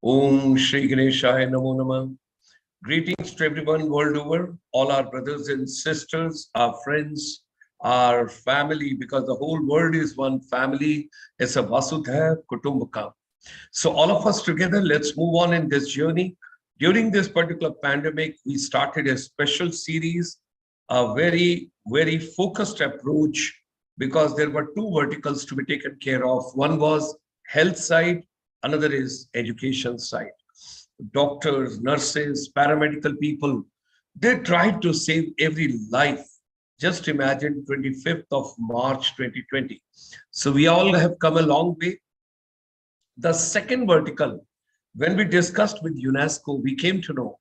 Om Shri Ganeshaya Namo Namah. Greetings to everyone world over, all our brothers and sisters, our friends, our family, because the whole world is one family. It's a Vasudha Kutumbakam. So all of us together, let's move on in this journey. During this particular pandemic, we started a special series, a very focused approach, because there were two verticals to be taken care of. One was health side, another is education side. Doctors, nurses, paramedical people, they tried to save every life. Just imagine 25th of March 2020. So we all have come a long way. The second vertical, when we discussed with UNESCO, we came to know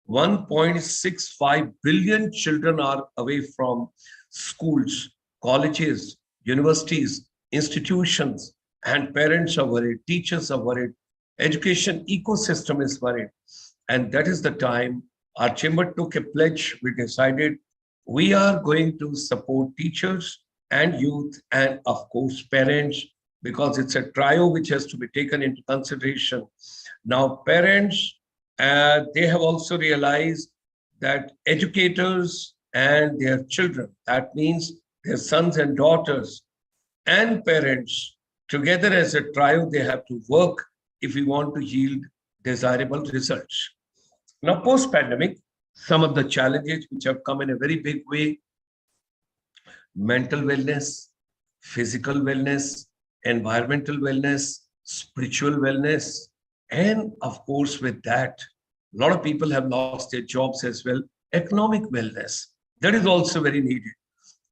1.65 billion children are away from schools, colleges, universities, institutions, and parents are worried, teachers are worried, education ecosystem is worried. And that is the time our chamber took a pledge. We decided we are going to support teachers and youth and of course parents, because it's a trio which has to be taken into consideration. Now parents, they have also realized that educators and their children, that means their sons and daughters and parents, together as a trio, they have to work if we want to yield desirable results. Now, post-pandemic, some of the challenges which have come in a very big way: mental wellness, physical wellness, environmental wellness, spiritual wellness, and of course, with that, a lot of people have lost their jobs as well. Economic wellness, that is also very needed.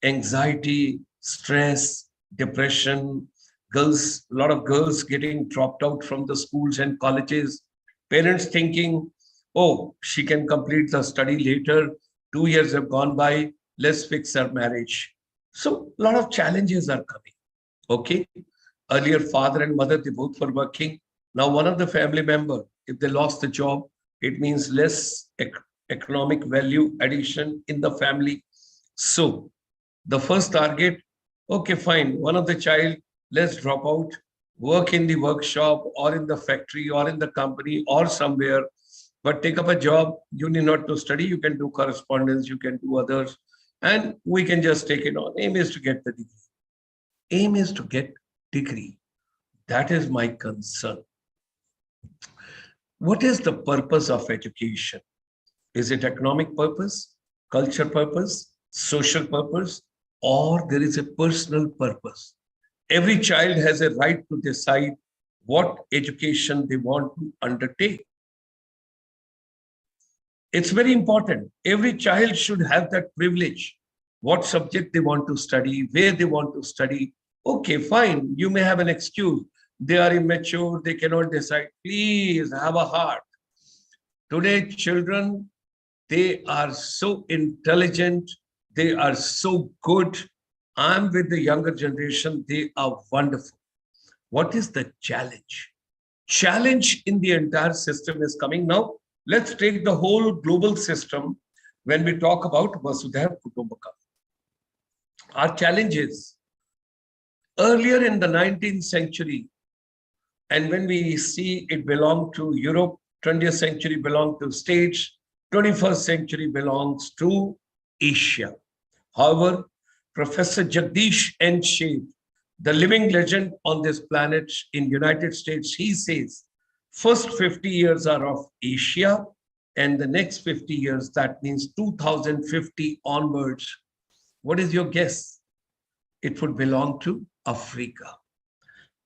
Anxiety, stress, depression, girls, a lot of girls getting dropped out from the schools and colleges, parents thinking, oh, she can complete the study later, 2 years have gone by, let's fix her marriage. So a lot of challenges are coming. Okay. Earlier, father and mother, they both were working. Now, one of the family member, if they lost the job, it means less economic value addition in the family. So the first target, okay, fine, one of the child, let's drop out, work in the workshop or in the factory or in the company or somewhere, but take up a job. You need not to study. You can do correspondence, you can do others, and we can just take it on. Aim is to get the degree. Aim is to get degree. That is my concern. What is the purpose of education? Is it economic purpose, culture purpose, social purpose, or there is a personal purpose? Every child has a right to decide what education they want to undertake. It's very important. Every child should have that privilege. What subject they want to study, where they want to study. Okay, fine. You may have an excuse. They are immature, they cannot decide. Please have a heart. Today, children, they are so intelligent, they are so good. I'm with the younger generation, they are wonderful. What is the challenge? Challenge in the entire system is coming. Now, let's take the whole global system when we talk about Vasudha Kutumbakam. Our challenge is, earlier in the 19th century, and when we see it belonged to Europe, 20th century belonged to States, 21st century belongs to Asia. However, Professor Jagdish N. Sheth, the living legend on this planet in United States, he says, first 50 years are of Asia, and the next 50 years, that means 2050 onwards, what is your guess? It would belong to Africa.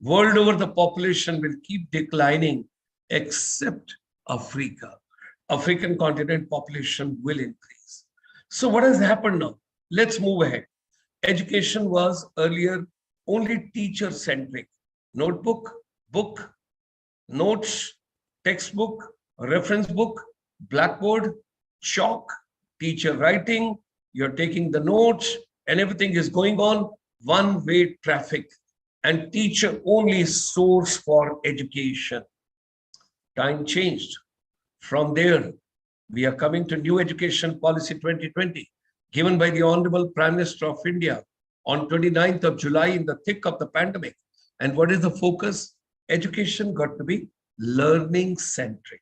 World over, the population will keep declining except Africa. African continent population will increase. So what has happened now? Let's move ahead. Education was earlier only teacher-centric. Notebook, book, notes, textbook, reference book, blackboard, chalk, teacher writing, you're taking the notes, and everything is going on one-way traffic. And teacher only source for education. Time changed. From there, we are coming to New Education Policy 2020, given by the Honorable Prime Minister of India on 29th of July in the thick of the pandemic. And what is the focus? Education got to be learning centric.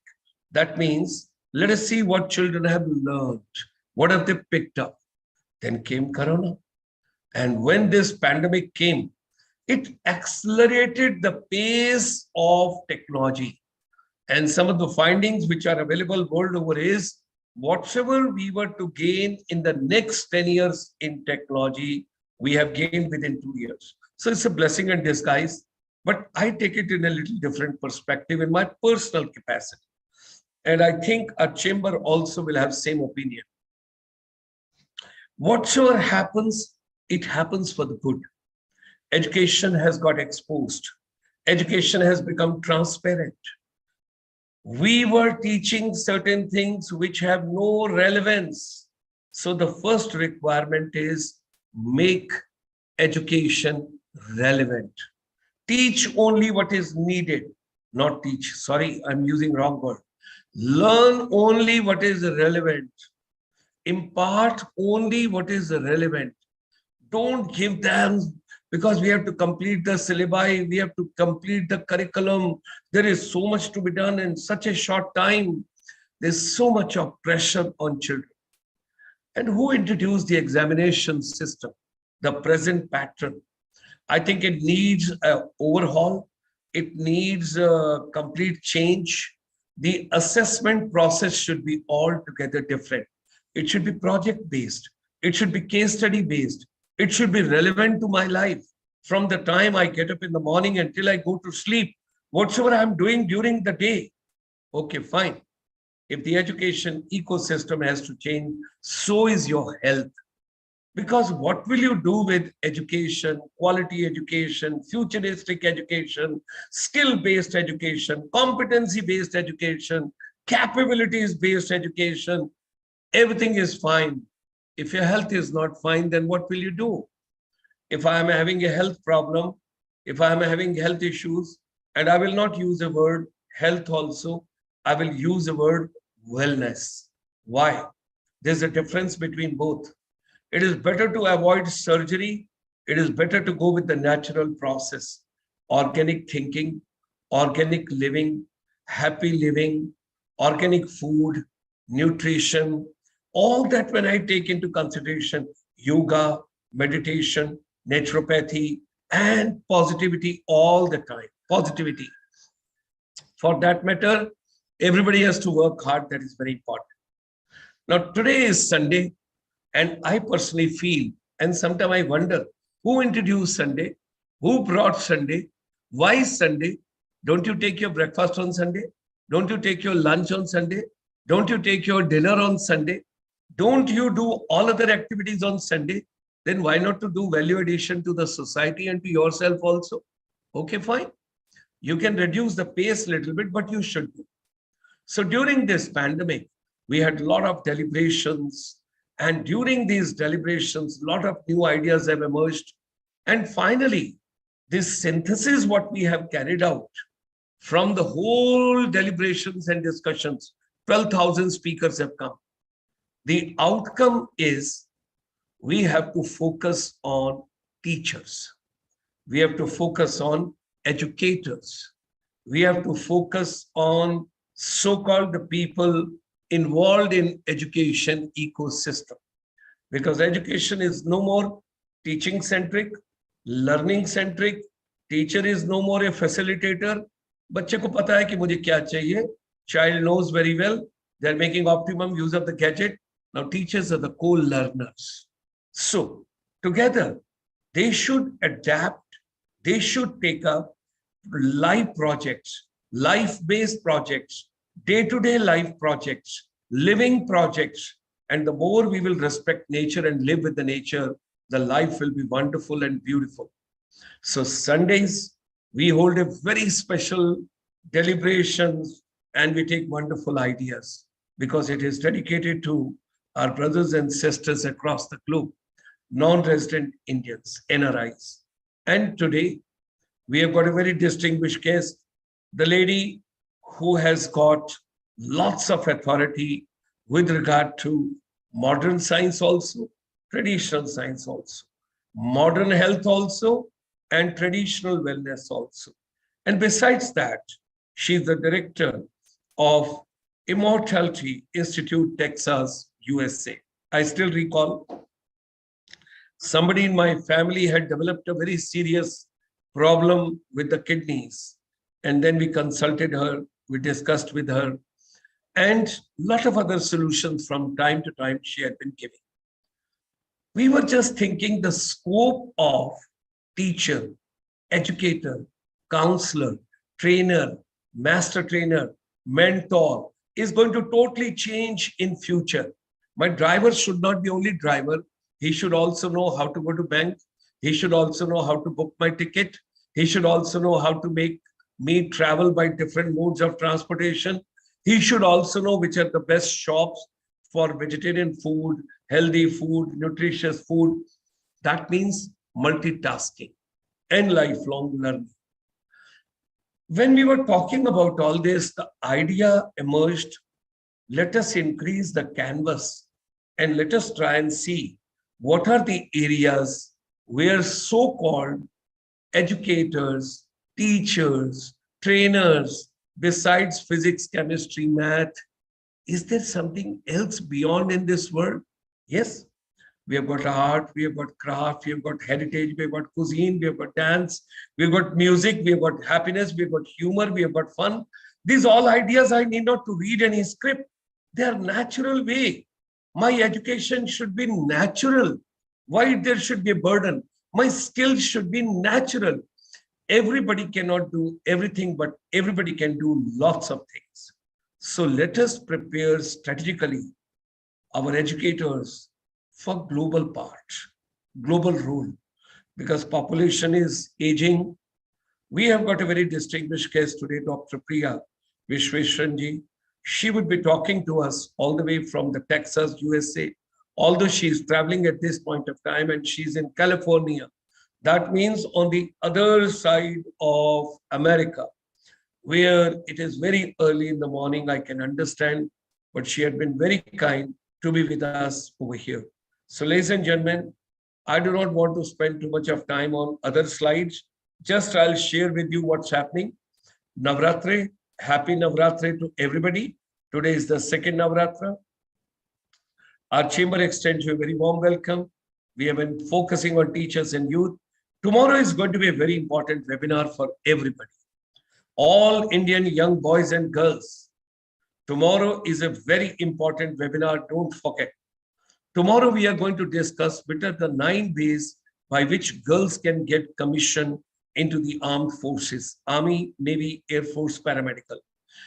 That means, let us see what children have learned. What have they picked up? Then came Corona. And when this pandemic came, it accelerated the pace of technology. And some of the findings which are available world over is whatever we were to gain in the next 10 years in technology, we have gained within 2 years. So it's a blessing in disguise, but I take it in a little different perspective in my personal capacity. And I think our chamber also will have same opinion. Whatsoever happens, it happens for the good. Education has got exposed. Education has become transparent. We were teaching certain things which have no relevance. So the first requirement is make education relevant. Teach only what is needed, not teach. Sorry, I'm using wrong word. Learn only what is relevant. Impart only what is relevant. Don't give them, because we have to complete the syllabi, we have to complete the curriculum. There is so much to be done in such a short time. There's so much of pressure on children. And who introduced the examination system, the present pattern? I think it needs an overhaul. It needs a complete change. The assessment process should be altogether different. It should be project-based. It should be case study-based. It should be relevant to my life. From the time I get up in the morning until I go to sleep, whatsoever I'm doing during the day. Okay, fine. If the education ecosystem has to change, so is your health. Because what will you do with education, quality education, futuristic education, skill-based education, competency-based education, capabilities-based education? Everything is fine. If your health is not fine, then what will you do? If I am having a health problem, if I am having health issues, and I will not use the word health also, I will use the word wellness. Why? There's a difference between both. It is better to avoid surgery. It is better to go with the natural process. Organic thinking, organic living, happy living, organic food, nutrition, all that when I take into consideration, yoga, meditation, naturopathy, and positivity all the time. Positivity. For that matter, everybody has to work hard. That is very important. Now, today is Sunday, and I personally feel, and sometimes I wonder, who introduced Sunday? Who brought Sunday? Why Sunday? Don't you take your breakfast on Sunday? Don't you take your lunch on Sunday? Don't you take your dinner on Sunday? Don't you do all other activities on Sunday? Then why not to do value addition to the society and to yourself also? Okay, fine. You can reduce the pace a little bit, but you should do. So during this pandemic, we had a lot of deliberations. And during these deliberations, a lot of new ideas have emerged. And finally, this synthesis, what we have carried out from the whole deliberations and discussions, 12,000 speakers have come. The outcome is we have to focus on teachers. We have to focus on educators. We have to focus on so-called the people involved in education ecosystem. Because education is no more teaching-centric, learning-centric. Teacher is no more a facilitator. बच्चे को पता है कि मुझे क्या चाहिए. Child knows very well. They're making optimum use of the gadget. Now teachers are the co-learners. So together, they should adapt. They should take up life projects, life-based projects, day-to-day life projects, living projects. And the more we will respect nature and live with the nature, the life will be wonderful and beautiful. So Sundays, we hold a very special deliberations and we take wonderful ideas because it is dedicated to our brothers and sisters across the globe, non-resident Indians, NRIs. And today, we have got a very distinguished guest, the lady who has got lots of authority with regard to modern science also, traditional science also, modern health also, and traditional wellness also. And besides that, She's the director of Immortality Institute, Texas, USA. I still recall somebody in my family had developed a very serious problem with the kidneys. And then we consulted her, we discussed with her, and a lot of other solutions from time to time she had been giving. We were just thinking the scope of teacher, educator, counselor, trainer, master trainer, mentor is going to totally change in future. My driver should not be only driver. He should also know how to go to bank. He should also know how to book my ticket. He should also know how to make me travel by different modes of transportation. He should also know which are the best shops for vegetarian food, healthy food, nutritious food. That means multitasking and lifelong learning. When we were talking about all this, the idea emerged, let us increase the canvas and let us try and see what are the areas where so-called educators, teachers, trainers, besides physics, chemistry, math, is there something else beyond in this world? Yes, we have got art, we have got craft, we have got heritage, we have got cuisine, we have got dance, we have got music, we have got happiness, we have got humor, we have got fun. These all ideas I need not to read any script. They are natural way. My education should be natural. Why there should be a burden? My skills should be natural. Everybody cannot do everything, but everybody can do lots of things. So let us prepare strategically our educators for global part, global role, because population is aging. We have got a very distinguished guest today, Dr. Priya Vishweshwaranji. She would be talking to us all the way from the Texas, USA, although she is traveling at this point of time and she's in California. That means on the other side of America, where it is very early in the morning, I can understand, but she had been very kind to be with us over here. So ladies and gentlemen, I do not want to spend too much of time on other slides. Just I'll share with you what's happening. Navratri, happy Navratri to everybody. Today is the second Navratra. Our chamber extends you a very warm welcome. We have been focusing on teachers and youth. Tomorrow is going to be a very important webinar for everybody. All Indian young boys and girls. Tomorrow is a very important webinar. Don't forget. Tomorrow we are going to discuss what are the 9 ways by which girls can get commission into the armed forces, Army, Navy, Air Force, paramedical.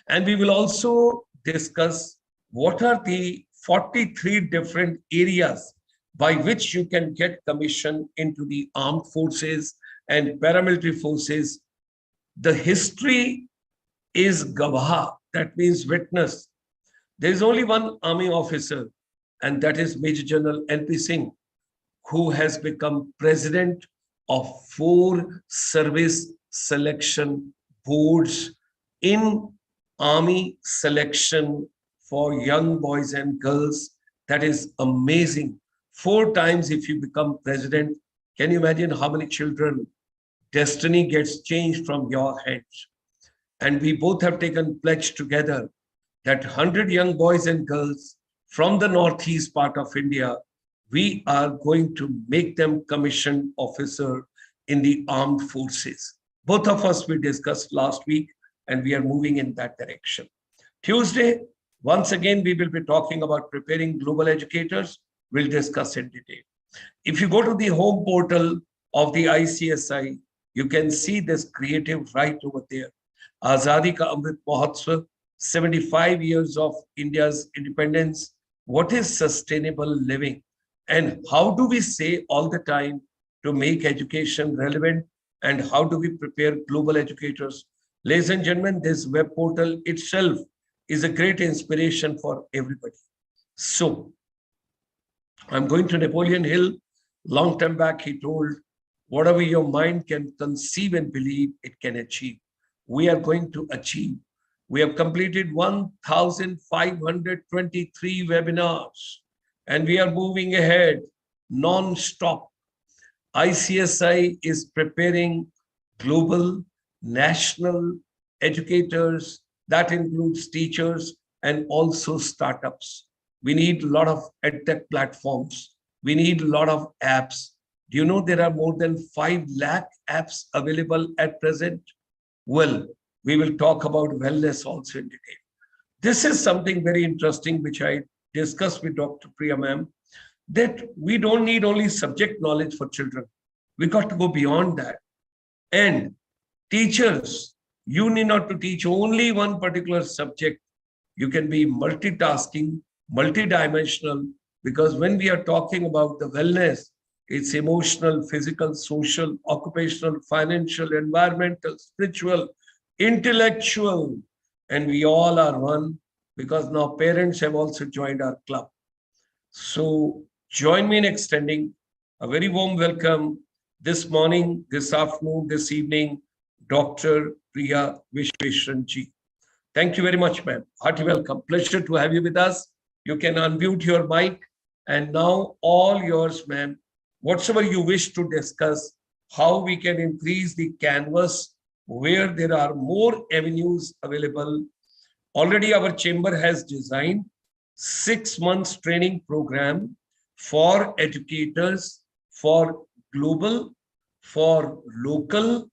And we will also discuss what are the 43 different areas by which you can get commission into the armed forces and paramilitary forces. The history is Gawah, that means witness. There is only one army officer, and that is Major General N.P. Singh, who has become president of 4 service selection boards in army selection for young boys and girls. That is amazing. 4 times if you become president, can you imagine how many children destiny gets changed from your hands? And we both have taken pledge together that 100 young boys and girls from the northeast part of India, we are going to make them commissioned officer in the armed forces. Both of us we discussed last week, and we are moving in that direction. Tuesday, once again, we will be talking about preparing global educators. We'll discuss in detail. If you go to the home portal of the ICSI, you can see this creative right over there. Azadi Ka Amrit Mahotsav, 75 years of India's independence. What is sustainable living? And how do we say all the time to make education relevant? And how do we prepare global educators? Ladies and gentlemen, this web portal itself is a great inspiration for everybody. So, I'm going to Napoleon Hill. Long time back, he told, whatever your mind can conceive and believe, it can achieve. We are going to achieve. We have completed 1,523 webinars, and we are moving ahead non-stop. ICSI is preparing global, national, educators, that includes teachers and also startups. We need a lot of edtech platforms. We need a lot of apps. Do you know there are more than 5 lakh apps available at present? Well, we will talk about wellness also in detail. This is something very interesting which I discussed with Dr. Priya ma'am, that we don't need only subject knowledge for children. We got to go beyond that. And teachers, you need not to teach only one particular subject. You can be multitasking, multidimensional, because when we are talking about the wellness, it's emotional, physical, social, occupational, financial, environmental, spiritual, intellectual, and we all are one, because now parents have also joined our club. So join me in extending a very warm welcome this morning, this afternoon, this evening, Dr. Priya Vishweshwaran ji. Thank you very much, ma'am. Hearty welcome. Pleasure to have you with us. You can unmute your mic. And now all yours, ma'am. Whatsoever you wish to discuss, how we can increase the canvas where there are more avenues available. Already our chamber has designed 6 months training program for educators, for global, for local,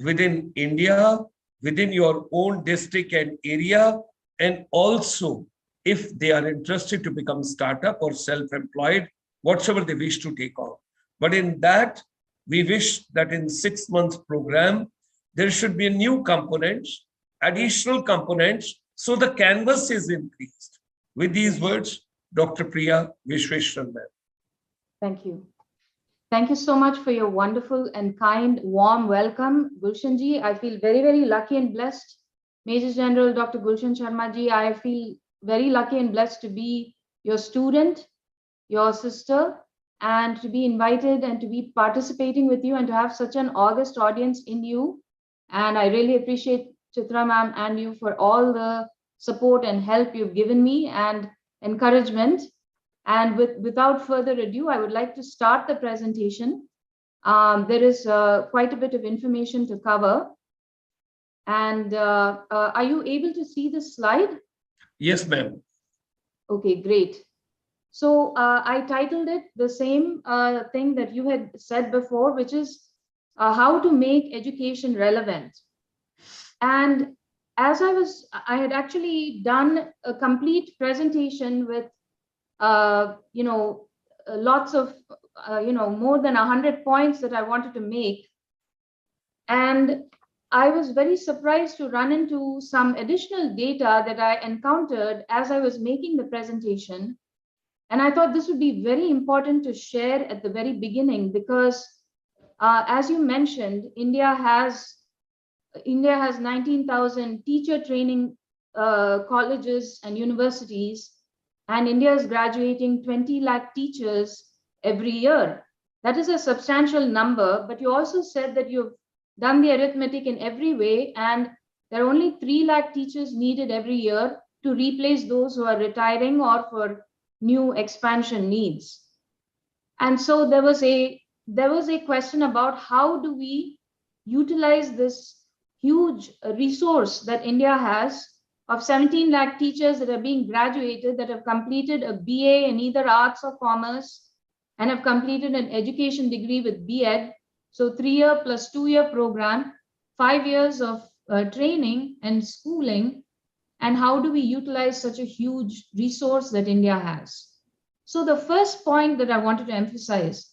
within India, within your own district and area, and also if they are interested to become startup or self-employed, whatsoever they wish to take on. But in that, we wish that in 6 months program, there should be new components, additional components, so the canvas is increased. With these words, Dr. Priya Vishweshwaran ma'am. Thank you. Thank you so much for your wonderful and kind, warm welcome, Gulshan ji. I feel very, very lucky and blessed. Major General Dr. Gulshan Sharma ji, I feel very lucky and blessed to be your student, your sister, and to be invited and to be participating with you and to have such an august audience in you. And I really appreciate Chitra ma'am and you for all the support and help you've given me and encouragement. And without further ado, I would like to start the presentation. There is quite a bit of information to cover. And are you able to see the slide? Yes, ma'am. Okay, great. So I titled it the same thing that you had said before, which is how to make education relevant. And as I had actually done a complete presentation with lots of, more than 100 points that I wanted to make. And I was very surprised to run into some additional data that I encountered as I was making the presentation. And I thought this would be very important to share at the very beginning, because as you mentioned, India has 19,000 teacher training colleges and universities. And India is graduating 20 lakh teachers every year. That is a substantial number, but you also said that you've done the arithmetic in every way, and there are only 3 lakh teachers needed every year to replace those who are retiring or for new expansion needs. And so there was a question about how do we utilize this huge resource that India has of 17 lakh teachers that are being graduated, that have completed a BA in either arts or commerce and have completed an education degree with B.Ed. So 3-year plus 2-year program, 5 years of training and schooling. And how do we utilize such a huge resource that India has? So the first point that I wanted to emphasize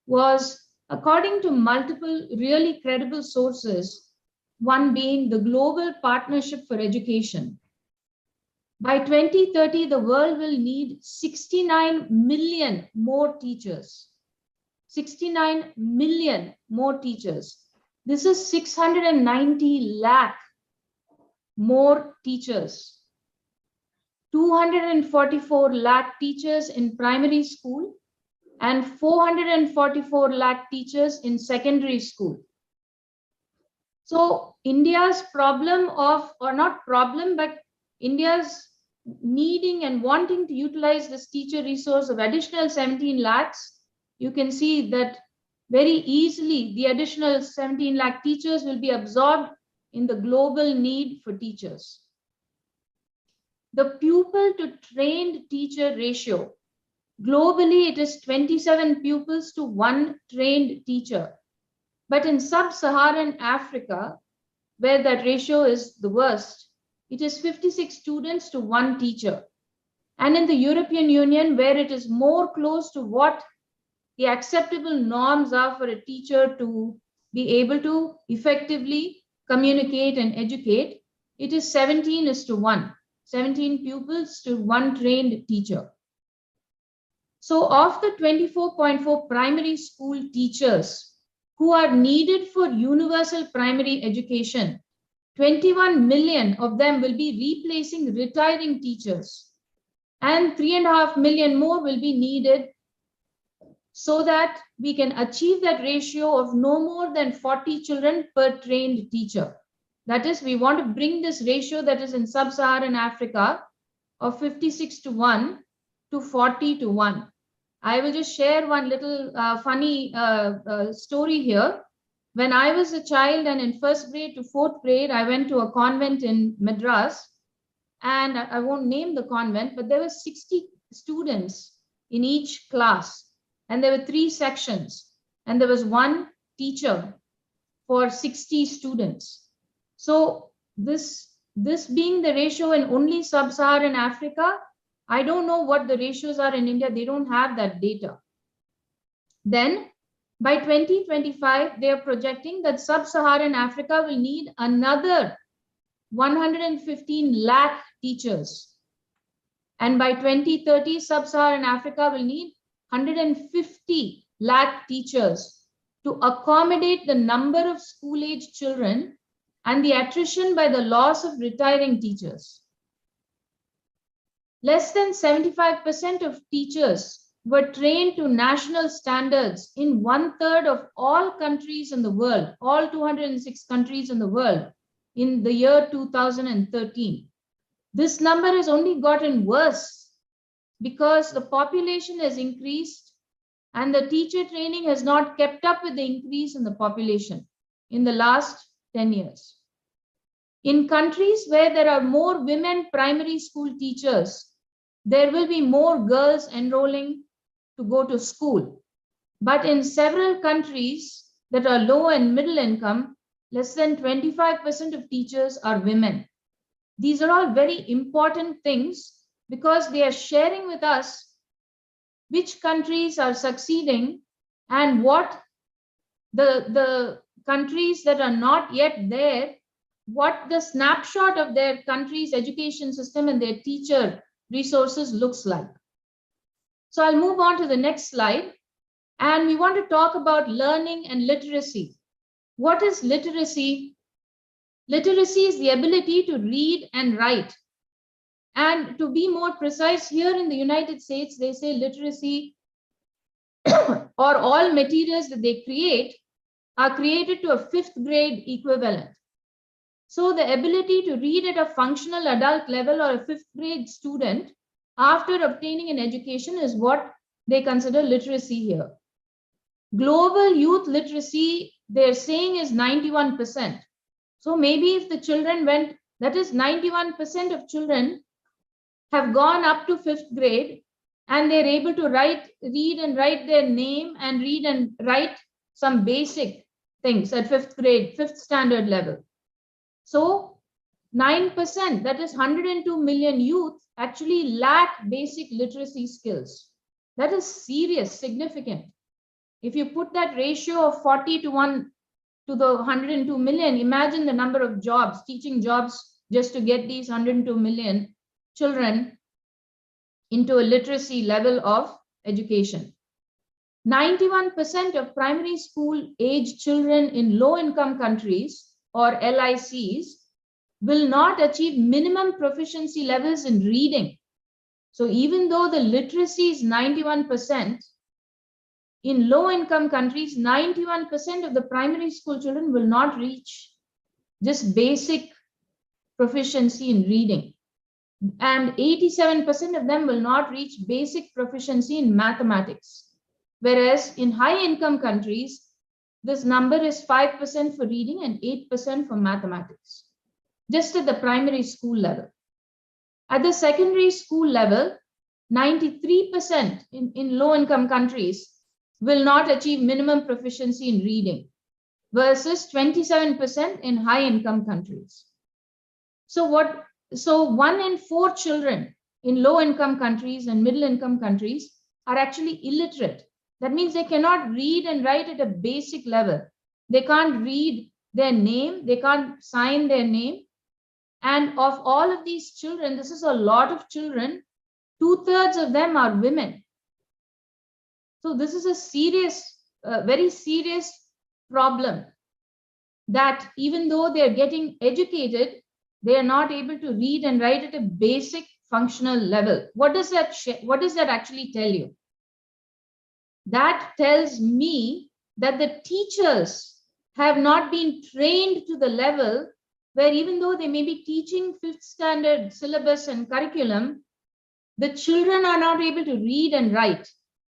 was, according to multiple really credible sources, one being the Global Partnership for Education. By 2030, the world will need 69 million more teachers. 69 million more teachers. This is 690 lakh more teachers. 244 lakh teachers in primary school and 444 lakh teachers in secondary school. So India's problem or not problem, but India's needing and wanting to utilize this teacher resource of additional 17 lakhs, you can see that very easily the additional 17 lakh teachers will be absorbed in the global need for teachers. The pupil to trained teacher ratio. Globally, it is 27 pupils to 1 trained teacher. But in sub-Saharan Africa, where that ratio is the worst, it is 56 students to 1 teacher. And in the European Union, where it is more close to what the acceptable norms are for a teacher to be able to effectively communicate and educate, it is 17:1, 17 pupils to 1 trained teacher. So of the 24.4 primary school teachers who are needed for universal primary education, 21 million of them will be replacing retiring teachers, and 3.5 million more will be needed so that we can achieve that ratio of no more than 40 children per trained teacher. That is, we want to bring this ratio that is in sub-Saharan Africa of 56:1 to 40:1. I will just share one little funny story here. When I was a child and in 1st grade to 4th grade, I went to a convent in Madras, and I won't name the convent, but there were 60 students in each class, and there were 3 sections, and there was 1 teacher for 60 students. So this being the ratio in only sub-Saharan Africa, I don't know what the ratios are in India. They don't have that data. Then by 2025, they are projecting that sub-Saharan Africa will need another 115 lakh teachers. And by 2030, sub-Saharan Africa will need 150 lakh teachers to accommodate the number of school-age children and the attrition by the loss of retiring teachers. Less than 75% of teachers were trained to national standards in 1/3 of all countries in the world, all 206 countries in the world in the year 2013. This number has only gotten worse because the population has increased and the teacher training has not kept up with the increase in the population in the last 10 years. In countries where there are more women primary school teachers, there will be more girls enrolling to go to school. But in several countries that are low and middle income, less than 25% of teachers are women. These are all very important things because they are sharing with us which countries are succeeding and what the countries that are not yet there, what the snapshot of their country's education system and their teacher resources looks like. So I'll move on to the next slide. And we want to talk about learning and literacy. What is literacy? Literacy is the ability to read and write. And to be more precise, here in the United States, they say literacy or all materials that they create are created to a 5th grade equivalent. So the ability to read at a functional adult level or a 5th grade student after obtaining an education is what they consider literacy here. Global youth literacy, they're saying, is 91%. So maybe if the children went, that is 91% of children have gone up to 5th grade and they're able to read and write their name and read and write some basic things at 5th grade, 5th standard level. So 9%, that is 102 million youth, actually lack basic literacy skills. That is serious, significant. If you put that ratio of 40:1 to the 102 million, imagine the number of jobs, teaching jobs, just to get these 102 million children into a literacy level of education. 91% of primary school age children in low income countries or LICs will not achieve minimum proficiency levels in reading. So even though the literacy is 91%, in low income countries, 91% of the primary school children will not reach just basic proficiency in reading. And 87% of them will not reach basic proficiency in mathematics. Whereas in high income countries, this number is 5% for reading and 8% for mathematics, just at the primary school level. At the secondary school level, 93% in low-income countries will not achieve minimum proficiency in reading versus 27% in high-income countries. So 1 in 4 children in low-income countries and middle-income countries are actually illiterate. That means they cannot read and write at a basic level. They can't read their name, they can't sign their name. And of all of these children, this is a lot of children, 2/3 of them are women. So this is a serious, very serious problem, that even though they're getting educated, they are not able to read and write at a basic functional level. What does that actually tell you? That tells me that the teachers have not been trained to the level where, even though they may be teaching 5th standard syllabus and curriculum, the children are not able to read and write.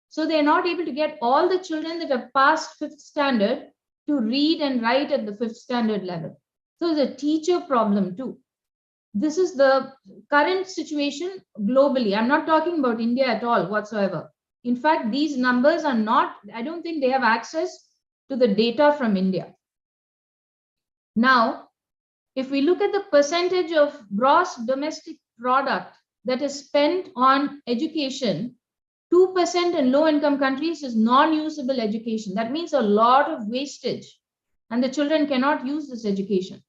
So they're not able to get all the children that have passed 5th standard to read and write at the 5th standard level. So it's a teacher problem too. This is the current situation globally. I'm not talking about India at all whatsoever. In fact, these numbers are not, I don't think they have access to the data from India. Now, if we look at the percentage of gross domestic product that is spent on education, 2% in low-income countries is non-usable education. That means a lot of wastage, and the children cannot use this education.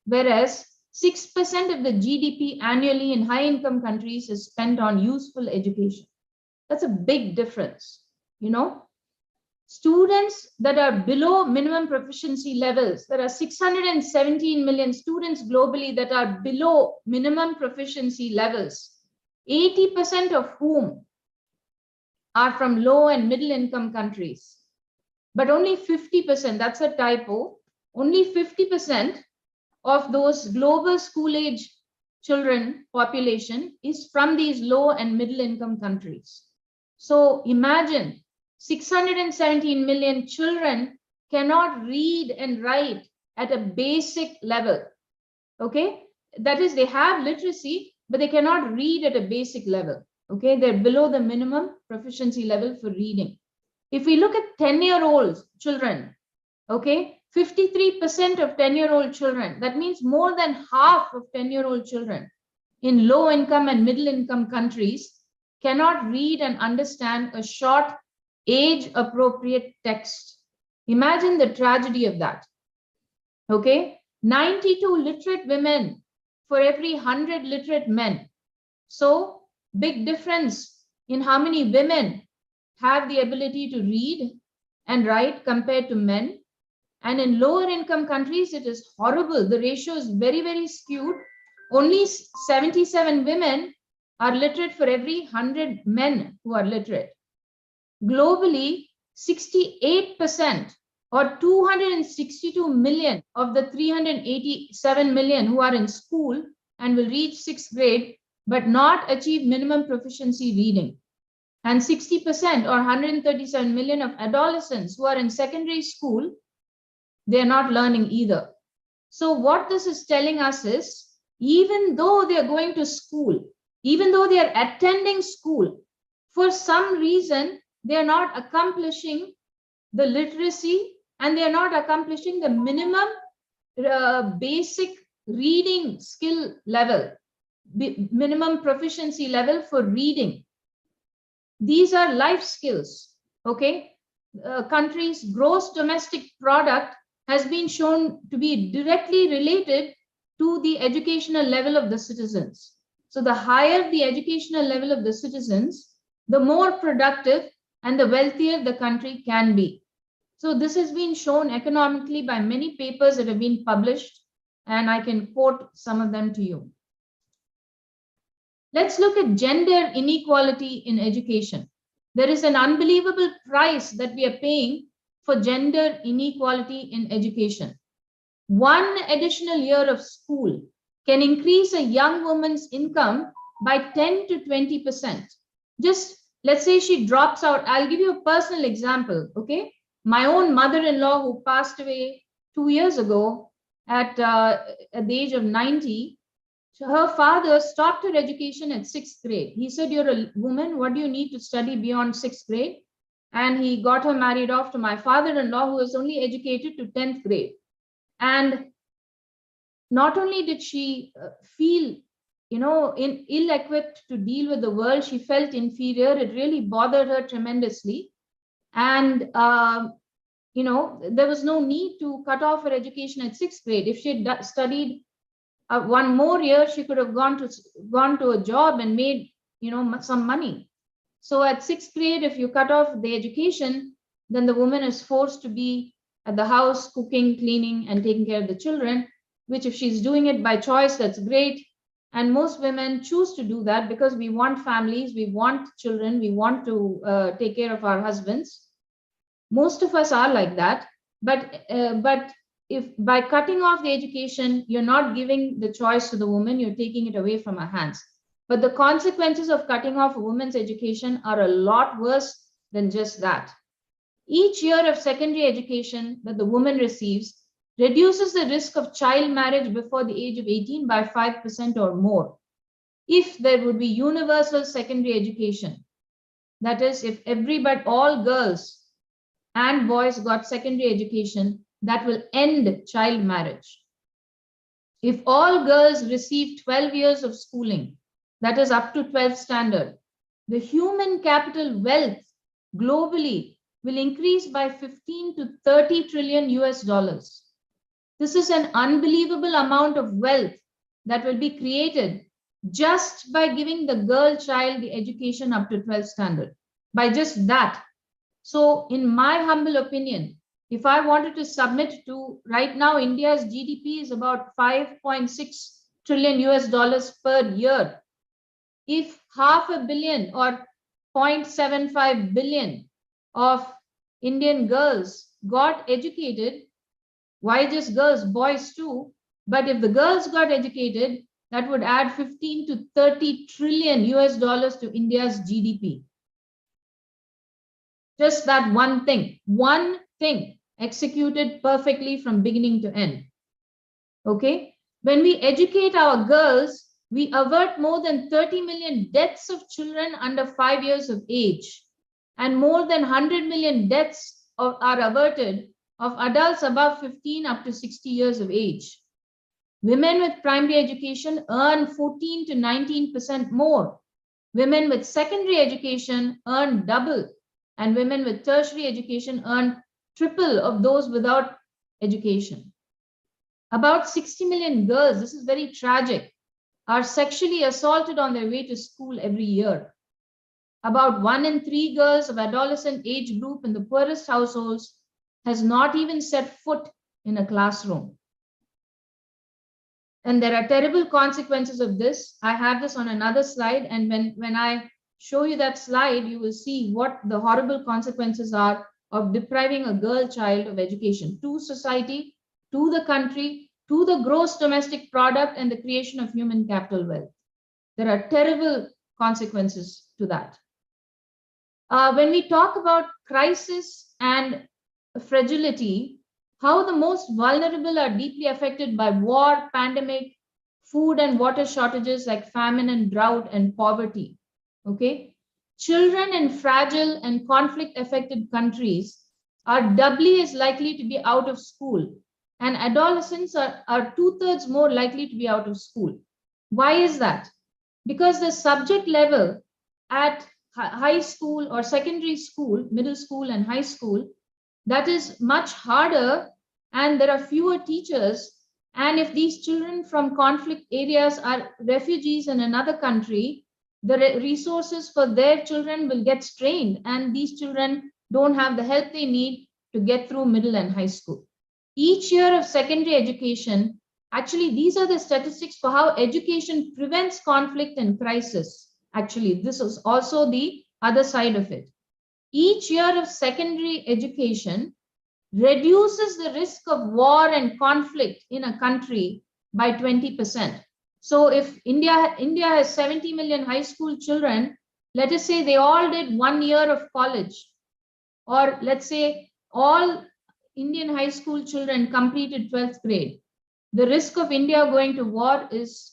Whereas 6% of the GDP annually in high-income countries is spent on useful education. That's a big difference, you know. Students that are below minimum proficiency levels, there are 617 million students globally that are below minimum proficiency levels, 80% of whom are from low and middle income countries. But only 50%, that's a typo, only 50% of those global school age children population is from these low and middle income countries. So imagine 617 million children cannot read and write at a basic level. Okay, that is, they have literacy, but they cannot read at a basic level. Okay, they're below the minimum proficiency level for reading. If we look at 10-year-old children, okay, 53% of 10-year-old children, that means more than half of 10-year-old children in low income and middle income countries cannot read and understand a short age appropriate text. Imagine the tragedy of that. Okay, 92 literate women for every 100 literate men. So big difference in how many women have the ability to read and write compared to men. And in lower income countries, it is horrible. The ratio is very, very skewed. Only 77 women are literate for every 100 men who are literate. Globally, 68% or 262 million of the 387 million who are in school and will reach 6th grade but not achieve minimum proficiency reading. And 60% or 137 million of adolescents who are in secondary school, they are not learning either. So what this is telling us is, even though they are going to school, even though they are attending school, for some reason, they are not accomplishing the literacy and they are not accomplishing the minimum basic reading skill level, minimum proficiency level for reading. These are life skills, okay? Countries' gross domestic product has been shown to be directly related to the educational level of the citizens. So the higher the educational level of the citizens, the more productive and the wealthier the country can be. So this has been shown economically by many papers that have been published, and I can quote some of them to you. Let's look at gender inequality in education. There is an unbelievable price that we are paying for gender inequality in education. One additional year of school can increase a young woman's income by 10 to 20%. Just let's say she drops out. I'll give you a personal example, okay? My own mother-in-law, who passed away 2 years ago at the age of 90, her father stopped her education at 6th grade. He said, "You're a woman, what do you need to study beyond 6th grade?" And he got her married off to my father-in-law, who was only educated to 10th grade. And not only did she feel, ill-equipped to deal with the world, she felt inferior. It really bothered her tremendously. And, there was no need to cut off her education at 6th grade. If she had studied one more year, she could have gone to a job and made, some money. So at 6th grade, if you cut off the education, then the woman is forced to be at the house, cooking, cleaning, and taking care of the children, which if she's doing it by choice, that's great. And most women choose to do that because we want families, we want children, we want to take care of our husbands. Most of us are like that. But if by cutting off the education, you're not giving the choice to the woman, you're taking it away from her hands. But the consequences of cutting off a woman's education are a lot worse than just that. Each year of secondary education that the woman receives reduces the risk of child marriage before the age of 18 by 5% or more. If there would be universal secondary education, that is, if all girls and boys got secondary education, that will end child marriage. If all girls receive 12 years of schooling, that is up to 12th standard, the human capital wealth globally will increase by 15 to 30 trillion US dollars. This is an unbelievable amount of wealth that will be created just by giving the girl child the education up to 12th standard, by just that. So in my humble opinion, if I wanted to submit to, right now, India's GDP is about 5.6 trillion US dollars per year. If 500 million or 0.75 billion of Indian girls got educated, why just girls, boys too? But if the girls got educated, that would add 15 to 30 trillion US dollars to India's GDP. Just that one thing executed perfectly from beginning to end. Okay. When we educate our girls, we avert more than 30 million deaths of children under 5 years of age, and more than 100 million deaths are averted of adults above 15 up to 60 years of age. Women with primary education earn 14 to 19% more. Women with secondary education earn double, and women with tertiary education earn triple of those without education. About 60 million girls, this is very tragic, are sexually assaulted on their way to school every year. About 1 in 3 girls of adolescent age group in the poorest households has not even set foot in a classroom. And there are terrible consequences of this. I have this on another slide, and when I show you that slide, you will see what the horrible consequences are of depriving a girl child of education to society, to the country, to the gross domestic product, and the creation of human capital wealth. There are terrible consequences to that. When we talk about crisis and fragility, how the most vulnerable are deeply affected by war, pandemic, food and water shortages like famine and drought and poverty. Okay, children in fragile and conflict affected countries are doubly as likely to be out of school, and adolescents are 2/3 more likely to be out of school. Why is that? Because the subject level at high school or secondary school, middle school and high school, that is much harder, and there are fewer teachers. And if these children from conflict areas are refugees in another country, the resources for their children will get strained, and these children don't have the help they need to get through middle and high school. Each year of secondary education, actually, these are the statistics for how education prevents conflict and crisis. Actually, this is also the other side of it. Each year of secondary education reduces the risk of war and conflict in a country by 20%. So if India has 70 million high school children, let us say they all did 1 year of college, or let's say all Indian high school children completed 12th grade, the risk of India going to war is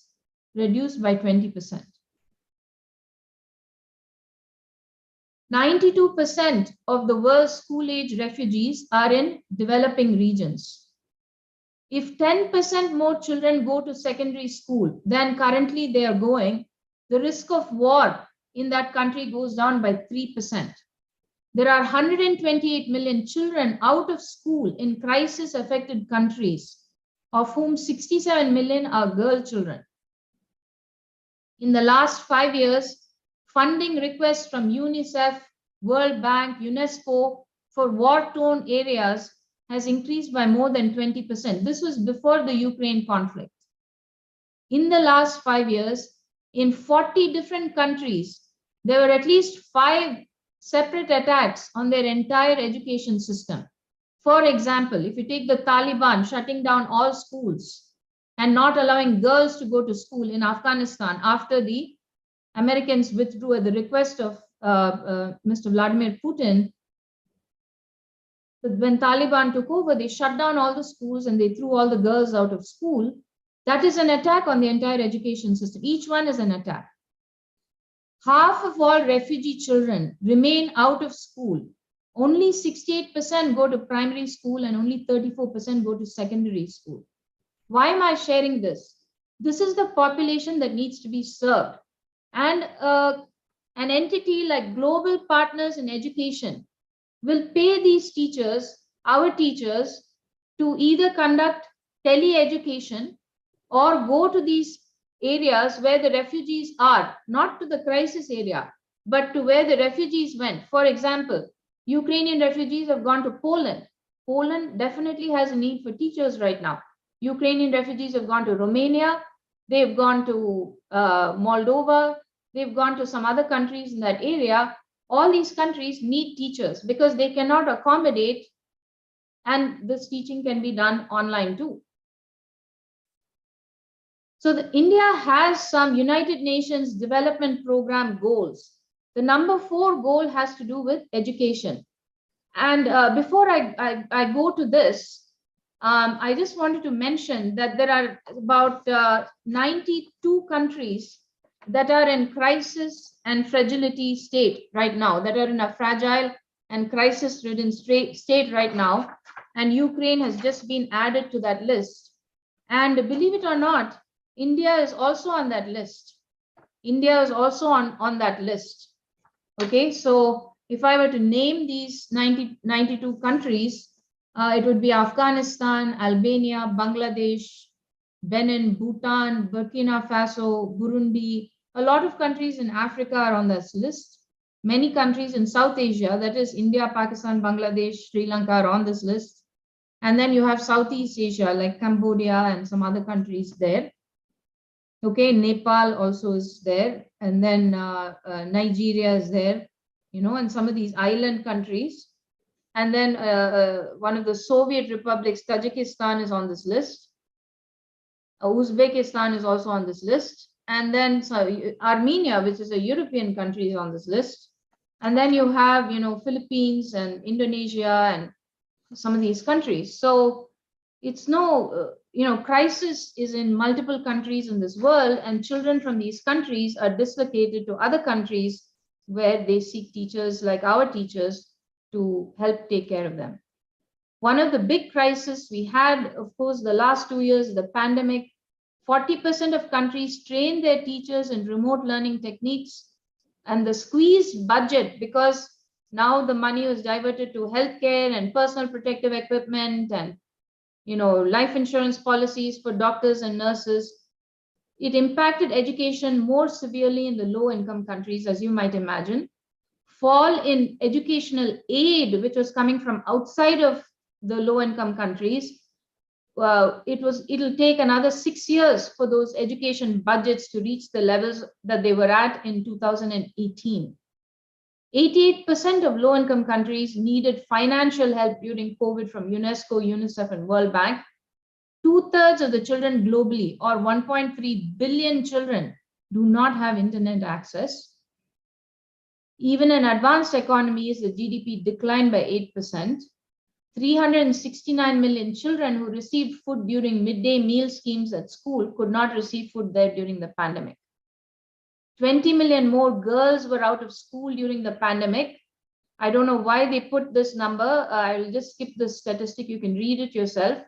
reduced by 20%. 92% of the world's school-age refugees are in developing regions. If 10% more children go to secondary school than currently they are going, the risk of war in that country goes down by 3%. There are 128 million children out of school in crisis-affected countries, of whom 67 million are girl children. In the last 5 years, funding requests from UNICEF, World Bank, UNESCO for war-torn areas has increased by more than 20%. This was before the Ukraine conflict. In the last 5 years, in 40 different countries, there were at least 5 separate attacks on their entire education system. For example, if you take the Taliban shutting down all schools and not allowing girls to go to school in Afghanistan after the Americans withdrew at the request of Mr. Vladimir Putin. When Taliban took over, they shut down all the schools and they threw all the girls out of school. That is an attack on the entire education system. Each one is an attack. Half of all refugee children remain out of school. Only 68% go to primary school and only 34% go to secondary school. Why am I sharing this? This is the population that needs to be served. And an entity like Global Partners in Education will pay these teachers, our teachers, to either conduct tele-education or go to these areas where the refugees are, not to the crisis area, but to where the refugees went. For example, Ukrainian refugees have gone to Poland. Poland definitely has a need for teachers right now. Ukrainian refugees have gone to Romania. They've gone to Moldova. They've gone to some other countries in that area. All these countries need teachers because they cannot accommodate, and this teaching can be done online too. So India has some United Nations Development Program goals. The number 4 goal has to do with education. And before I go to this, I just wanted to mention that there are about 92 countries that are in crisis and fragility state right now, that are in a fragile and crisis-ridden state right now. And Ukraine has just been added to that list. And believe it or not, India is also on that list. India is also on that list. Okay, so if I were to name these 92 countries, it would be Afghanistan, Albania, Bangladesh, Benin, Bhutan, Burkina Faso, Burundi. A lot of countries in Africa are on this list. Many countries in South Asia, that is India, Pakistan, Bangladesh, Sri Lanka, are on this list. And then you have Southeast Asia like Cambodia and some other countries there. Okay, Nepal also is there. And then Nigeria is there, you know, and some of these island countries. And then one of the Soviet republics, Tajikistan, is on this list. Uzbekistan is also on this list. And then Armenia, which is a European country, is on this list. And then you have, you know, Philippines and Indonesia and some of these countries. So it's no, you know, crisis is in multiple countries in this world, and children from these countries are dislocated to other countries where they seek teachers like our teachers to help take care of them. One of the big crises we had, of course, the last 2 years, the pandemic. 40% of countries train their teachers in remote learning techniques, and the squeezed budget, because now the money was diverted to healthcare and personal protective equipment and, you know, life insurance policies for doctors and nurses. It impacted education more severely in the low-income countries, as you might imagine. Fall in educational aid, which was coming from outside of the low-income countries, it'll take another 6 years for those education budgets to reach the levels that they were at in 2018. 88% of low-income countries needed financial help during COVID from UNESCO, UNICEF, and World Bank. 2/3 of the children globally, or 1.3 billion children, do not have internet access. Even in advanced economies, the GDP declined by 8%. 369 million children who received food during midday meal schemes at school could not receive food there during the pandemic. 20 million more girls were out of school during the pandemic. I don't know why they put this number. I will just skip this statistic. You can read it yourself.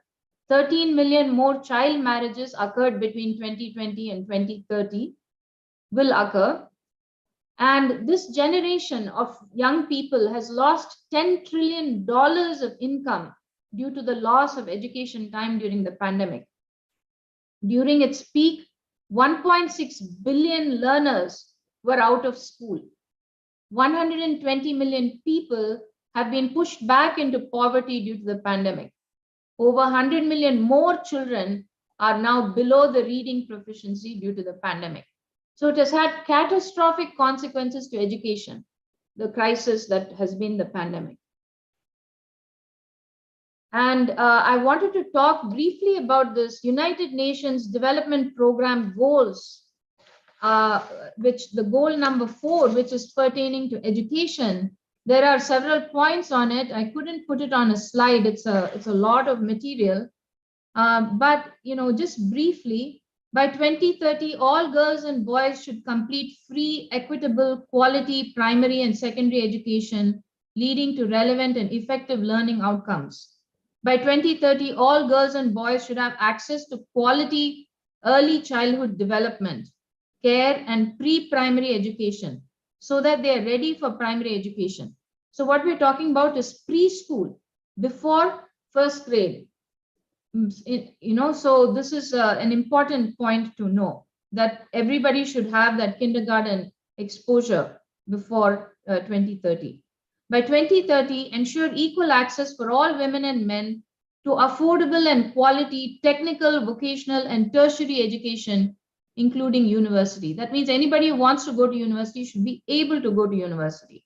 13 million more child marriages occurred between 2020 and 2030, will occur. And this generation of young people has lost $10 trillion of income due to the loss of education time during the pandemic. During its peak, 1.6 billion learners were out of school. 120 million people have been pushed back into poverty due to the pandemic. Over 100 million more children are now below the reading proficiency due to the pandemic. So it has had catastrophic consequences to education, the crisis that has been the pandemic. And I wanted to talk briefly about this United Nations Development Program goals, which the goal number 4, which is pertaining to education. There are several points on it. I couldn't put it on a slide. It's a lot of material. But just briefly, by 2030, all girls and boys should complete free, equitable, quality primary and secondary education, leading to relevant and effective learning outcomes. By 2030, all girls and boys should have access to quality early childhood development, care, and pre-primary education so that they are ready for primary education. So what we're talking about is preschool, before first grade. So this is an important point to know, that everybody should have that kindergarten exposure before 2030. By 2030, ensure equal access for all women and men to affordable and quality technical, vocational, and tertiary education, including university. That means anybody who wants to go to university should be able to go to university.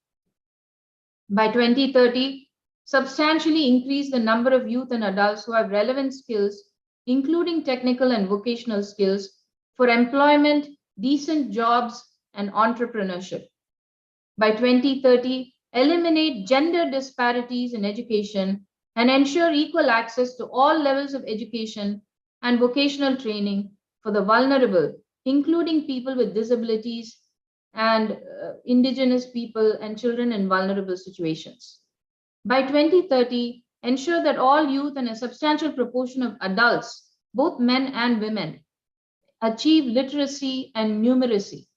By 2030, substantially increase the number of youth and adults who have relevant skills, including technical and vocational skills, for employment, decent jobs, and entrepreneurship. By 2030, eliminate gender disparities in education and ensure equal access to all levels of education and vocational training for the vulnerable, including people with disabilities and indigenous people and children in vulnerable situations. By 2030, ensure that all youth and a substantial proportion of adults, both men and women, achieve literacy and numeracy.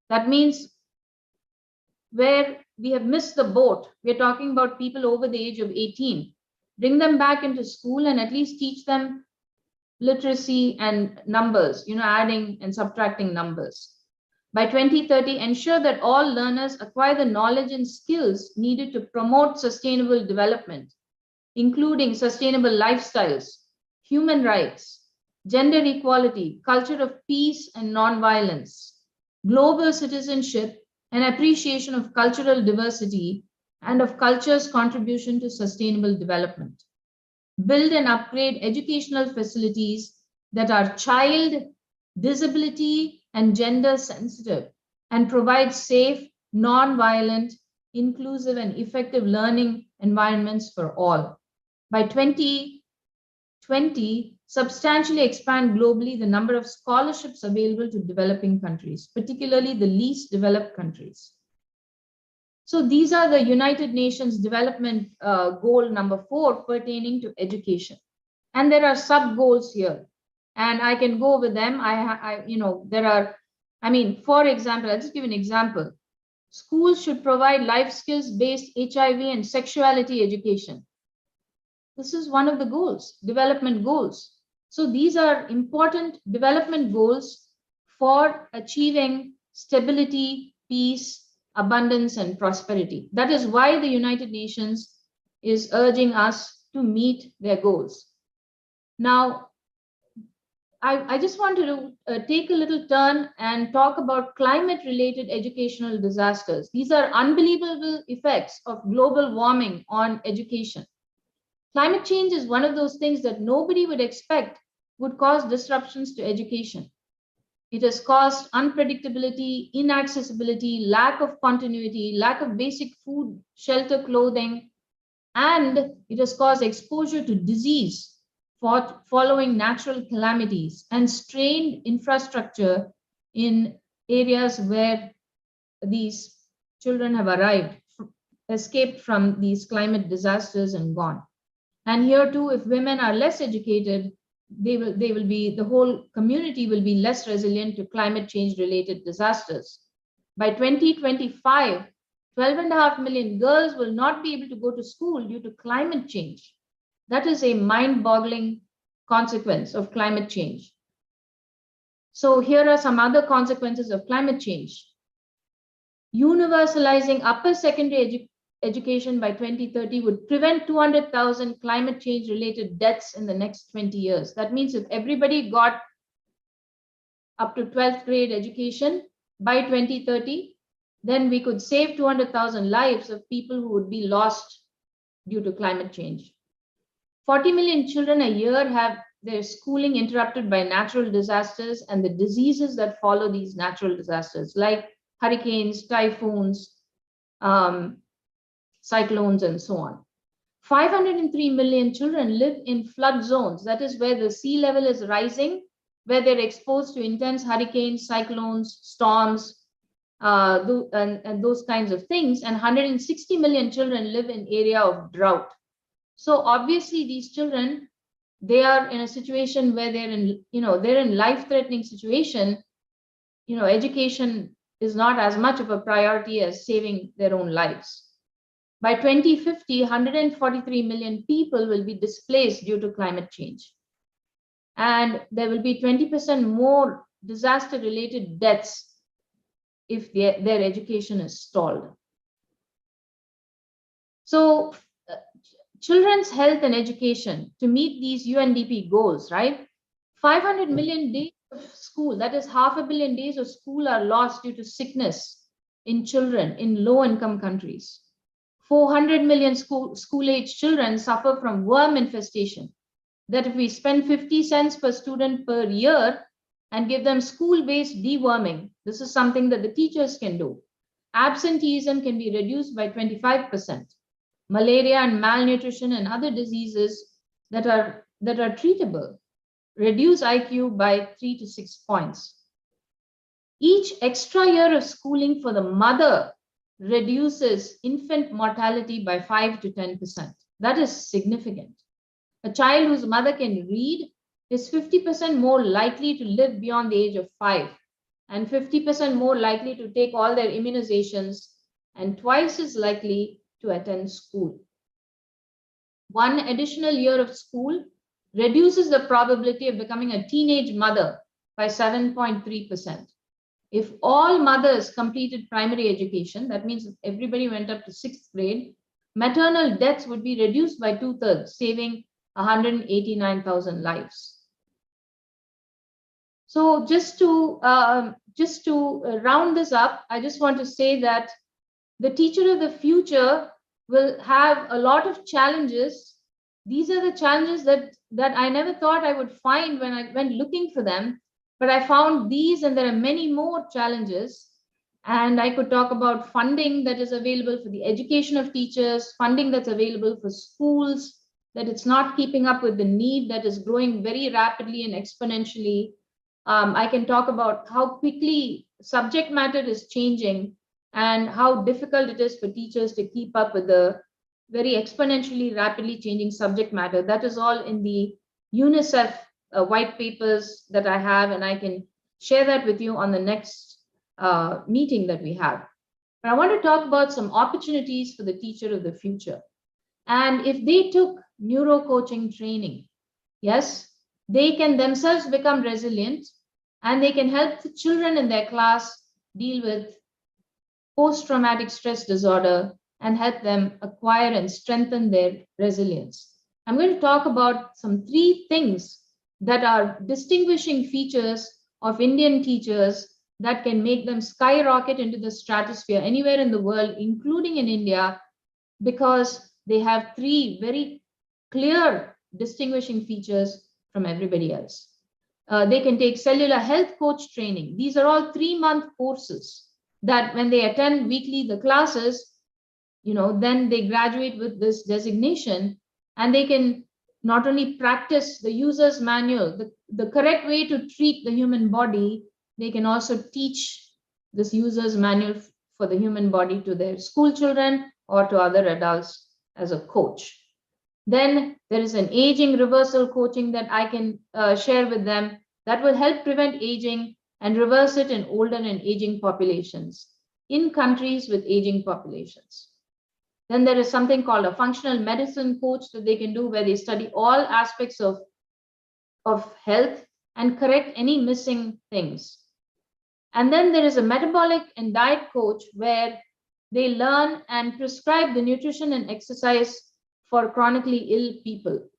That means where we have missed the boat, we're talking about people over the age of 18, bring them back into school and at least teach them literacy and numbers, adding and subtracting numbers. By 2030, ensure that all learners acquire the knowledge and skills needed to promote sustainable development, including sustainable lifestyles, human rights, gender equality, culture of peace and nonviolence, global citizenship, and appreciation of cultural diversity and of culture's contribution to sustainable development. Build and upgrade educational facilities that are child, disability, and gender sensitive and provide safe, non-violent, inclusive, and effective learning environments for all. By 2020, substantially expand globally the number of scholarships available to developing countries, particularly the least developed countries. So these are the United Nations Development Goal number 4 pertaining to education. And there are sub-goals here. And I can go over them. For example, I'll just give an example. Schools should provide life skills-based HIV and sexuality education. This is one of the goals, development goals. So these are important development goals for achieving stability, peace, abundance, and prosperity. That is why the United Nations is urging us to meet their goals. Now, I just wanted to take a little turn and talk about climate-related educational disasters. These are unbelievable effects of global warming on education. Climate change is one of those things that nobody would expect would cause disruptions to education. It has caused unpredictability, inaccessibility, lack of continuity, lack of basic food, shelter, clothing, and it has caused exposure to disease following natural calamities and strained infrastructure in areas where these children have arrived, escaped from these climate disasters and gone. And here too, if women are less educated, the whole community will be less resilient to climate change related disasters. By 2025, 12.5 million girls will not be able to go to school due to climate change. That is a mind-boggling consequence of climate change. So here are some other consequences of climate change. Universalizing upper secondary education by 2030 would prevent 200,000 climate change related deaths in the next 20 years. That means if everybody got up to 12th grade education by 2030, then we could save 200,000 lives of people who would be lost due to climate change. 40 million children a year have their schooling interrupted by natural disasters and the diseases that follow these natural disasters, like hurricanes, typhoons, cyclones, and so on. 503 million children live in flood zones. That is where the sea level is rising, where they're exposed to intense hurricanes, cyclones, storms, and those kinds of things. And 160 million children live in area of drought. So obviously these children, they are in a situation where they're in life-threatening situation. Education is not as much of a priority as saving their own lives. By 2050, 143 million people will be displaced due to climate change. And there will be 20% more disaster-related deaths if their education is stalled. So children's health and education, to meet these UNDP goals, right? 500 million days of school, that is 500 million days of school are lost due to sickness in children in low-income countries. 400 million school-age children suffer from worm infestation. That if we spend 50 cents per student per year and give them school-based deworming, this is something that the teachers can do. Absenteeism can be reduced by 25%. Malaria and malnutrition and other diseases that are treatable reduce IQ by 3 to 6 points. Each extra year of schooling for the mother reduces infant mortality by 5 to 10%. That is significant. A child whose mother can read is 50% more likely to live beyond the age of 5 and 50% more likely to take all their immunizations and twice as likely to attend school. One additional year of school reduces the probability of becoming a teenage mother by 7.3%. If all mothers completed primary education, that means if everybody went up to 6th grade, maternal deaths would be reduced by 2/3, saving 189,000 lives. So just to round this up, I just want to say that the teacher of the future will have a lot of challenges. These are the challenges that I never thought I would find when I went looking for them, but I found these, and there are many more challenges. And I could talk about funding that is available for the education of teachers, funding that's available for schools, that it's not keeping up with the need that is growing very rapidly and exponentially. I can talk about how quickly subject matter is changing and how difficult it is for teachers to keep up with the very exponentially rapidly changing subject matter. That is all in the UNICEF white papers that I have, and I can share that with you on the next meeting that we have. But I want to talk about some opportunities for the teacher of the future. And if they took neuro-coaching training, yes, they can themselves become resilient and they can help the children in their class deal with post-traumatic stress disorder and help them acquire and strengthen their resilience. I'm going to talk about some 3 things that are distinguishing features of Indian teachers that can make them skyrocket into the stratosphere anywhere in the world, including in India, because they have 3 very clear distinguishing features from everybody else. They can take cellular health coach training. These are all 3-month courses that when they attend weekly the classes, then they graduate with this designation, and they can not only practice the user's manual, the correct way to treat the human body, they can also teach this user's manual for the human body to their school children or to other adults as a coach. Then there is an aging reversal coaching that I can share with them that will help prevent aging and reverse it in older and aging populations in countries with aging populations. Then there is something called a functional medicine coach that they can do, where they study all aspects of health and correct any missing things. And then there is a metabolic and diet coach, where they learn and prescribe the nutrition and exercise for chronically ill people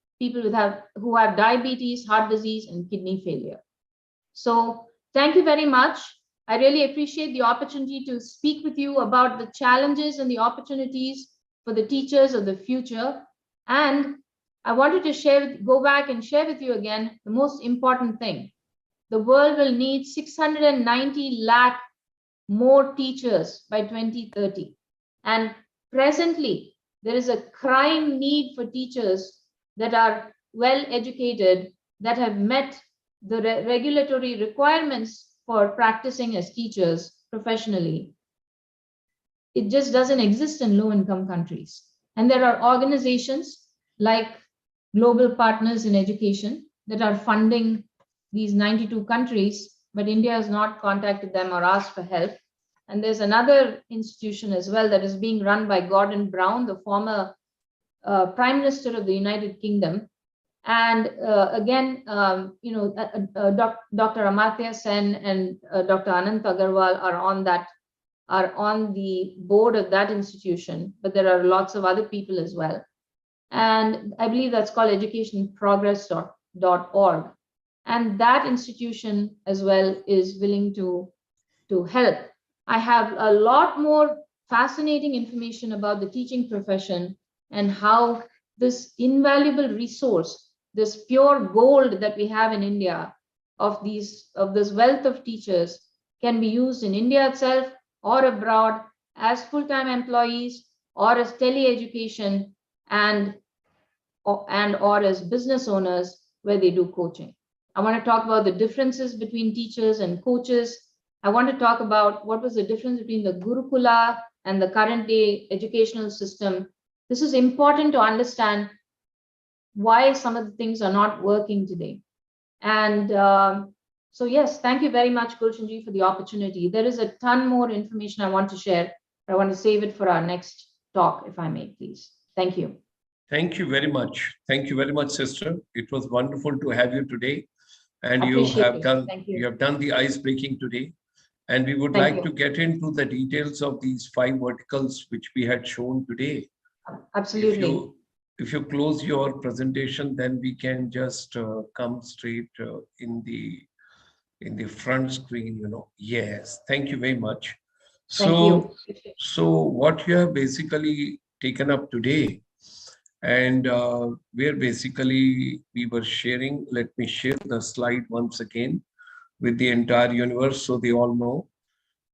who have diabetes, heart disease, and kidney failure. So thank you very much. I really appreciate the opportunity to speak with you about the challenges and the opportunities for the teachers of the future. And I wanted to go back and share with you again the most important thing. The world will need 690 lakh more teachers by 2030. And presently, there is a crying need for teachers that are well educated, that have met the regulatory requirements for practicing as teachers professionally. It just doesn't exist in low-income countries. And there are organizations like Global Partners in Education that are funding these 92 countries, but India has not contacted them or asked for help. And there's another institution as well that is being run by Gordon Brown, the former Prime Minister of the United Kingdom. And again, Dr. Amartya Sen and Dr. Anant Agarwal are on the board of that institution, but there are lots of other people as well. And I believe that's called educationprogress.org. And that institution as well is willing to help. I have a lot more fascinating information about the teaching profession and how this invaluable resource, this pure gold that we have in India of this wealth of teachers, can be used in India itself or abroad as full-time employees or as tele-education and or as business owners where they do coaching. I want to talk about the differences between teachers and coaches. I want to talk about what was the difference between the Gurukula and the current day educational system. This is important to understand why some of the things are not working today. And so yes, thank you very much, Gulshanji, for the opportunity. There is a ton more information I want to share, but I want to save it for our next talk, if I may, please. Thank you. Thank you very much. Thank you very much, sister. It was wonderful to have you today. And you have done the ice breaking today. And we would like to get into the details of these 5 verticals which we had shown today. Absolutely. If you close your presentation, then we can just come straight in the front screen, Yes, thank you very much. So what you have basically taken up today, and where basically we were sharing, let me share the slide once again with the entire universe so they all know.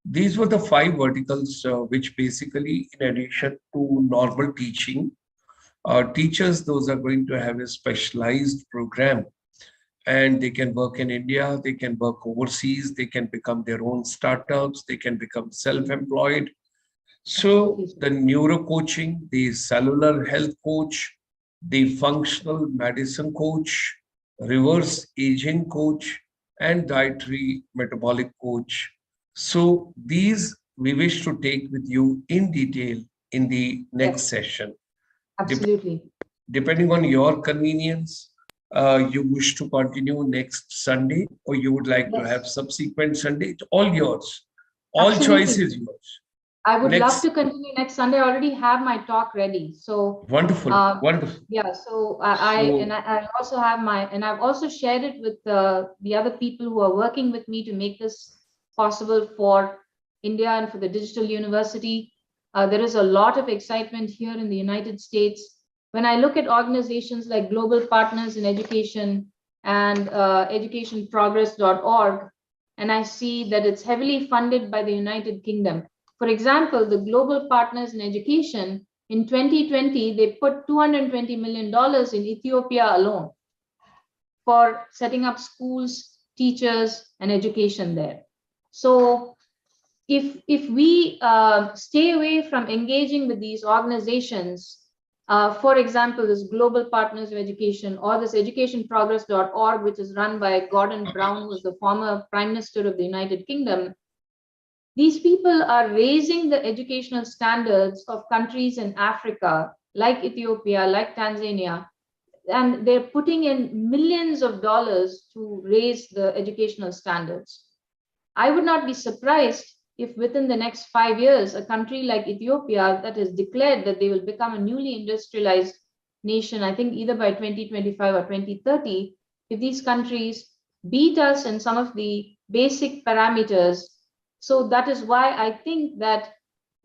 These were the 5 verticals which basically, in addition to normal teaching, teachers, those are going to have a specialized program, and they can work in India, they can work overseas, they can become their own startups, they can become self-employed. So the neuro coaching, the cellular health coach, the functional medicine coach, reverse aging coach, and dietary metabolic coach. So these we wish to take with you in detail in the next session. Absolutely. Depending on your convenience, you wish to continue next Sunday, or you would like to have subsequent Sunday, it's all yours. All choice is yours. I would love to continue next Sunday. I already have my talk ready. So wonderful, wonderful. Yeah. So I also have and I've also shared it with the other people who are working with me to make this possible for India and for the digital university. There is a lot of excitement here in the United States. When I look at organizations like Global Partners in Education and educationprogress.org, and I see that it's heavily funded by the United Kingdom, For example, the Global Partners in Education, in 2020, they put $220 million in Ethiopia alone for setting up schools, teachers, and education there. So if we stay away from engaging with these organizations, for example, this Global Partners of Education or this educationprogress.org, which is run by Gordon Brown, who was the former Prime Minister of the United Kingdom, these people are raising the educational standards of countries in Africa, like Ethiopia, like Tanzania, and they're putting in millions of dollars to raise the educational standards. I would not be surprised if within the next 5 years, a country like Ethiopia that has declared that they will become a newly industrialized nation, I think either by 2025 or 2030, if these countries beat us in some of the basic parameters. So that is why I think that,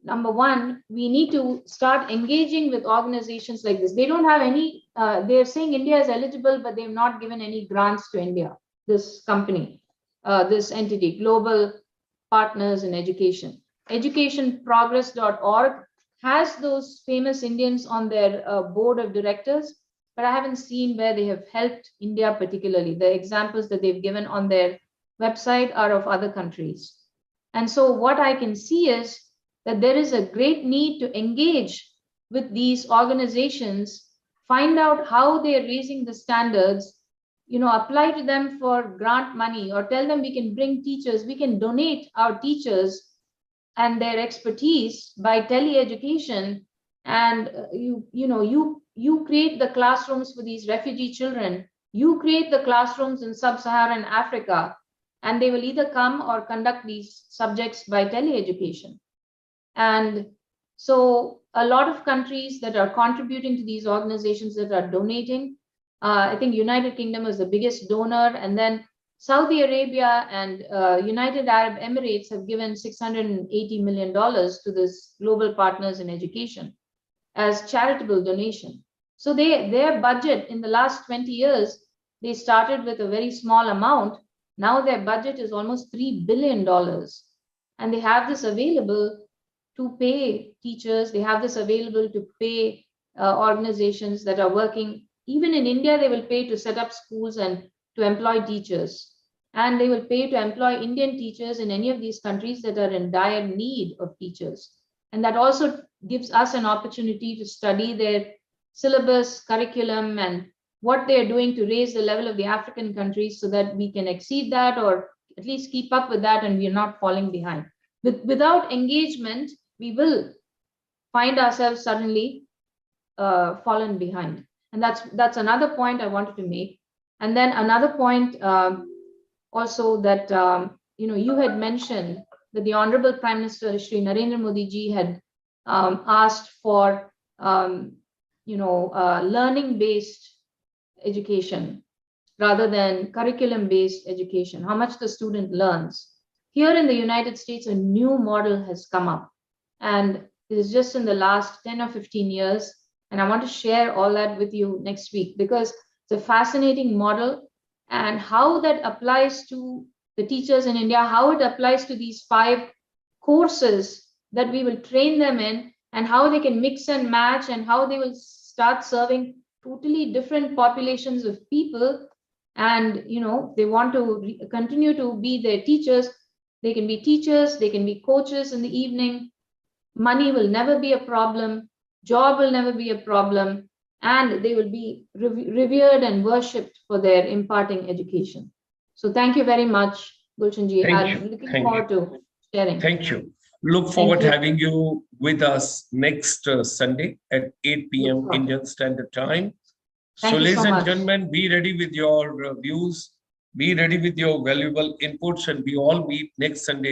number one, we need to start engaging with organizations like this. They don't have any, they're saying India is eligible, but they've not given any grants to India, this company, this entity, Global Partners in Education. Educationprogress.org has those famous Indians on their board of directors, but I haven't seen where they have helped India particularly. The examples that they've given on their website are of other countries. And so what I can see is that there is a great need to engage with these organizations, find out how they're raising the standards, apply to them for grant money, or tell them we can bring teachers, we can donate our teachers and their expertise by tele-education, and you create the classrooms for these refugee children, you create the classrooms in sub-Saharan Africa, and they will either come or conduct these subjects by tele-education. And so a lot of countries that are contributing to these organizations that are donating, I think United Kingdom is the biggest donor, and then Saudi Arabia and United Arab Emirates have given $680 million to this Global Partners in Education as charitable donation. So their budget in the last 20 years, they started with a very small amount. Now their budget is almost $3 billion. And they have this available to pay teachers. They have this available to pay organizations that are working. Even in India, they will pay to set up schools and to employ teachers. And they will pay to employ Indian teachers in any of these countries that are in dire need of teachers. And that also gives us an opportunity to study their syllabus, curriculum, and what they're doing to raise the level of the African countries so that we can exceed that or at least keep up with that and we're not falling behind. Without engagement, we will find ourselves suddenly fallen behind. And that's another point I wanted to make. And then another point also that, you had mentioned that the Honorable Prime Minister, Shri Narendra Modi ji, had asked for, learning-based education rather than curriculum-based education, how much the student learns. Here in the United States, a new model has come up, and it is just in the last 10 or 15 years. And I want to share all that with you next week because it's a fascinating model, and how that applies to the teachers in India, how it applies to these 5 courses that we will train them in, and how they can mix and match, and how they will start serving totally different populations of people. And they want to continue to be their teachers. They can be teachers, they can be coaches in the evening. Money will never be a problem, job will never be a problem, and they will be revered and worshipped for their imparting education. So thank you very much, Gulshanji. I'm looking forward to sharing. Thank you. Look forward to having you with us next Sunday at 8 p.m. Indian Standard Time. So ladies and gentlemen, be ready with your views, be ready with your valuable inputs, and we all meet next Sunday.